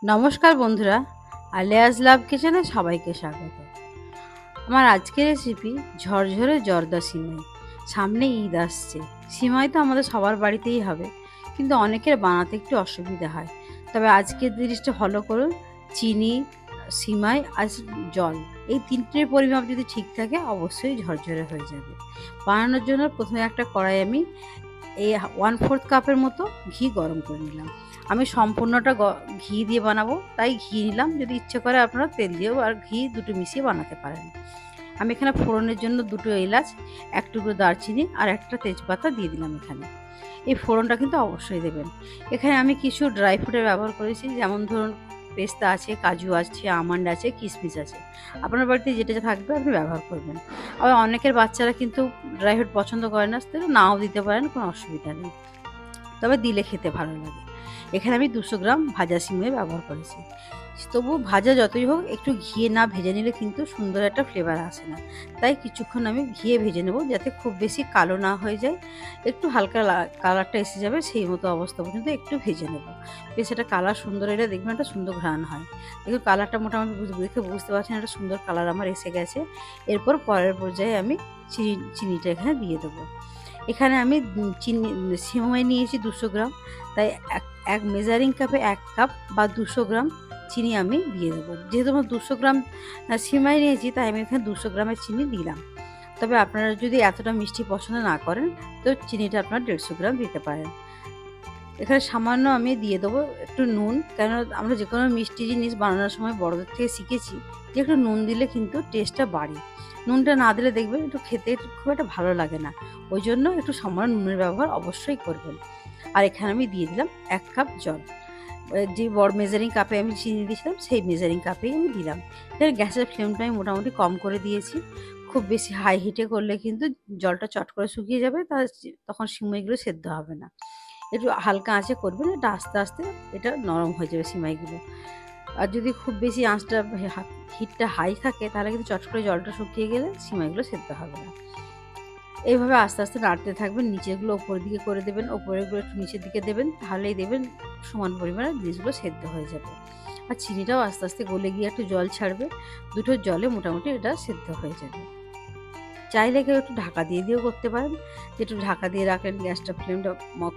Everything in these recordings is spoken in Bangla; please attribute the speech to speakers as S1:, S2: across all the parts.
S1: নমস্কার বন্ধুরা, আলিয়াস লাভ কিচেনে সবাইকে স্বাগত। আমার আজকের রেসিপি ঝরঝরে জর্দা সিমাই। সামনে ঈদ আসছে, সিমাই তো আমাদের সবার বাড়িতেই হবে, কিন্তু অনেকের বানাতে একটু অসুবিধা হয়। তবে আজকের জিনিসটা ফলো করুন। চিনি, সিমাই আর জল, এই তিনটের পরিমাপ যদি ঠিক থাকে অবশ্যই ঝরঝরে হয়ে যাবে। বানানোর জন্য প্রথমে একটা কড়াই আমি এই 1/4 কাপের মতো ঘি গরম করে নিলাম। আমি সম্পূর্ণটা ঘি দিয়ে বানাবো, তাই ঘি নিলাম। যদি ইচ্ছে করে আপনারা তেল দিয়েও আর ঘি দুটো মিশিয়ে বানাতে পারেন। আমি এখানে ফোড়নের জন্য 2টো এলাচ, 1 টুকরো দারচিনি আর একটা তেজপাতা দিয়ে দিলাম এখানে। এই ফোড়নটা কিন্তু অবশ্যই দেবেন। এখানে আমি কিছু ড্রাই ফ্রুটের ব্যবহার করেছি, যেমন ধরুন পেস্তা আছে, কাজু আছে, আমন্ড আছে, কিশমিশ আছে। আপনার বাড়িতে যেটা থাকবে আপনি ব্যবহার করবেন। আবার অনেকের বাচ্চারা কিন্তু ড্রাই ফ্রুট পছন্দ করে না, নাও দিতে পারেন, কোনো অসুবিধা নেই, তবে দিলে খেতে ভালো লাগে। এখানে আমি 200 গ্রাম ভাজা সিমাই ব্যবহার করেছি। তবু ভাজা যতই হোক একটু ঘিয়ে না ভেজে নিলে কিন্তু সুন্দর একটা ফ্লেভার আসে না, তাই কিছুক্ষণ আমি ঘিয়ে ভেজে নেব, যাতে খুব বেশি কালো না হয়ে যায়। একটু হালকা কালারটা এসে যাবে সেই মতো অবস্থা পর্যন্ত একটু ভেজে নেব। বেশ একটা কালার সুন্দর এলে দেখবেন একটা সুন্দর ঘ্রাণ হয়। দেখুন কালারটা মোটামুটি দেখে বুঝতে পারছেন একটা সুন্দর কালার আমার এসে গেছে। এরপর পরের পর্যায়ে আমি চিনিটা এখানে দিয়ে দেবো। এখানে আমি চিনি সিমাই নিয়েছি 200 গ্রাম, তাই এক মেজারিং কাপে 1 কাপ বা 200 গ্রাম চিনি আমি দিয়ে দেবো। যেহেতু আমার 200 গ্রাম সিমাই নিয়েছি, তাই আমি এখানে 200 গ্রামের চিনি দিলাম। তবে আপনারা যদি এতটা মিষ্টি পছন্দ না করেন, তো চিনিটা আপনারা 150 গ্রাম দিতে পারেন। এখানে সামান্য আমি দিয়ে দেবো একটু নুন, কেন আমরা যে কোনো মিষ্টি জিনিস বানানোর সময় বড়দের থেকে শিখেছি যে একটু নুন দিলে কিন্তু টেস্টটা বাড়ে। নুনটা না দিলে দেখবেন একটু খেতে খুব একটা ভালো লাগে না, ওই জন্য একটু সামান্য নুনের ব্যবহার অবশ্যই করবেন। আর এখানে আমি দিয়ে দিলাম 1 কাপ জল। যে বড় মেজারিং কাপে আমি চিনি দিয়েছিলাম সেই মেজারিং কাপেই আমি দিলাম। এখানে গ্যাসের ফ্লেমটা আমি মোটামুটি কম করে দিয়েছি। খুব বেশি হাই হিটে করলে কিন্তু জলটা চট করে শুকিয়ে যাবে, তখন সিমাইগুলো সেদ্ধ হবে না। একটু হালকা আঁচে করবেন, এটা আস্তে আস্তে এটা নরম হয়ে যাবে সিমাইগুলো। আর যদি খুব বেশি আঁচটা হিটটা হাই থাকে, তাহলে কিন্তু চট করে জলটা শুকিয়ে গেলে সিমাইগুলো সেদ্ধ হবে না। এইভাবে আস্তে আস্তে নাড়তে থাকবেন, নিচেরগুলো ওপরের দিকে করে দেবেন, ওপরেরগুলো একটু নিচের দিকে দেবেন, তাহলেই দেবেন সমান পরিমাণে জিনিসগুলো সেদ্ধ হয়ে যাবে। আর চিনিটাও আস্তে আস্তে গলে গিয়ে একটু জল ছাড়বে, দুটো জলে মোটামুটি এটা সেদ্ধ হয়ে যাবে। চাইলে কেউ একটু ঢাকা দিয়ে দিয়েও করতে পারেন, যে একটু ঢাকা দিয়ে রাখলেন, গ্যাসটা ফ্লেমটা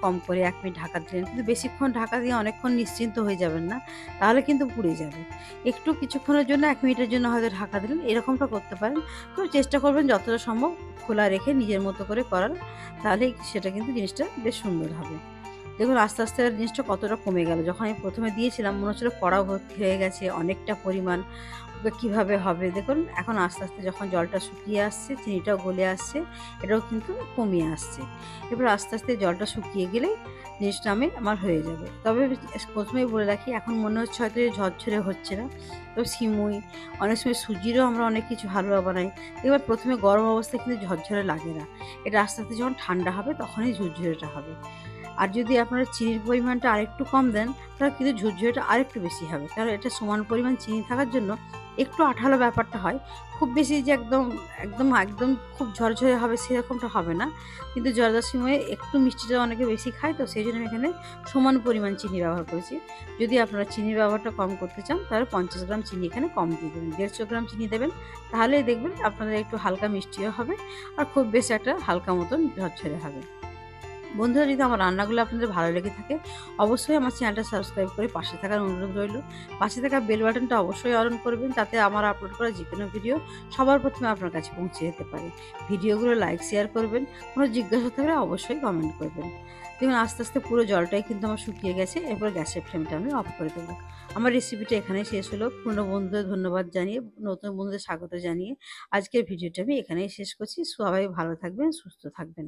S1: কম করে 1 মিনিট ঢাকা দিলেন, কিন্তু বেশিক্ষণ ঢাকা দিয়ে অনেকক্ষণ নিশ্চিন্ত হয়ে যাবেন না, তাহলে কিন্তু পুড়ে যাবে। একটু কিছুক্ষণের জন্য 1 মিনিটের জন্য হয়তো ঢাকা দিলেন, এরকমটা করতে পারেন। তো চেষ্টা করবেন যতটা সম্ভব খোলা রেখে নিজের মতো করে করার, তাহলে সেটা কিন্তু জিনিসটা বেশ সুন্দর হবে। দেখুন আস্তে আস্তে জিনিসটা কতটা কমে গেল। যখন আমি প্রথমে দিয়েছিলাম মনে হচ্ছিল কড়া ভর্তি হয়ে গেছে অনেকটা পরিমাণ, কিভাবে হবে। দেখুন এখন আস্তে আস্তে যখন জলটা শুকিয়ে আসছে, চিনিটাও গলে আসছে, এটাও কিন্তু কমিয়ে আসছে। এবার আস্তে আস্তে জলটা শুকিয়ে গেলে জিনিসটা আমার হয়ে যাবে। তবে প্রথমেই বলে রাখি, এখন মনে হচ্ছে হয়তো ঝরঝরে হচ্ছে না, তো সিমুই, অনেক সময় সুজিরও আমরা অনেক কিছু হালুয়া বানাই। এবার প্রথমে গরম অবস্থায় কিন্তু ঝরঝরে লাগে না, এটা আস্তে আস্তে যখন ঠান্ডা হবে তখনই ঝরঝরেটা হবে। আর যদি আপনারা চিনির পরিমাণটা আরেকটু কম দেন, তাহলে কিন্তু ঝুরঝুরিটা আরেকটু বেশি হবে, কারণ এটা সমান পরিমাণ চিনি থাকার জন্য একটু আঠালো ব্যাপারটা হয়। খুব বেশি যে একদম একদম একদম খুব ঝরঝরে হবে সেরকমটা হবে না, কিন্তু জর্দার সময়ে একটু মিষ্টিটা অনেকে বেশি খায়, তো সেই জন্য আমি এখানে সমান পরিমাণ চিনি ব্যবহার করেছি। যদি আপনারা চিনির ব্যবহারটা কম করতে চান, তাহলে 50 গ্রাম চিনি এখানে কম দিয়ে দেবেন, 150 গ্রাম চিনি দেবেন, তাহলেই দেখবেন আপনাদের একটু হালকা মিষ্টিও হবে, আর খুব বেশি একটা হালকা মতন ঝরঝরে হবে। বন্ধুরা, যদি আমার রান্নাগুলো আপনাদের ভালো লেগে থাকে, অবশ্যই আমার চ্যানেলটা সাবস্ক্রাইব করে পাশে থাকার অনুরোধ রইল। পাশে থাকা বেল বাটনটা অবশ্যই অন করবেন, তাতে আমার আপলোড করা যে কোনো ভিডিও সবার প্রথমে আপনার কাছে পৌঁছে যেতে পারে। ভিডিওগুলো লাইক শেয়ার করবেন, কোনো জিজ্ঞাসা থাকলে অবশ্যই কমেন্ট করবেন। দেখুন আস্তে আস্তে পুরো জলটাই কিন্তু আমার শুকিয়ে গেছে, এরপর গ্যাসের ফ্লেমটা আমি অফ করে দেবো। আমার রেসিপিটা এখানেই শেষ হলো। পুরনো বন্ধুদের ধন্যবাদ জানিয়ে, নতুন বন্ধুদের স্বাগত জানিয়ে আজকের ভিডিওটা আমি এখানেই শেষ করছি। সবাই ভালো থাকবেন, সুস্থ থাকবেন।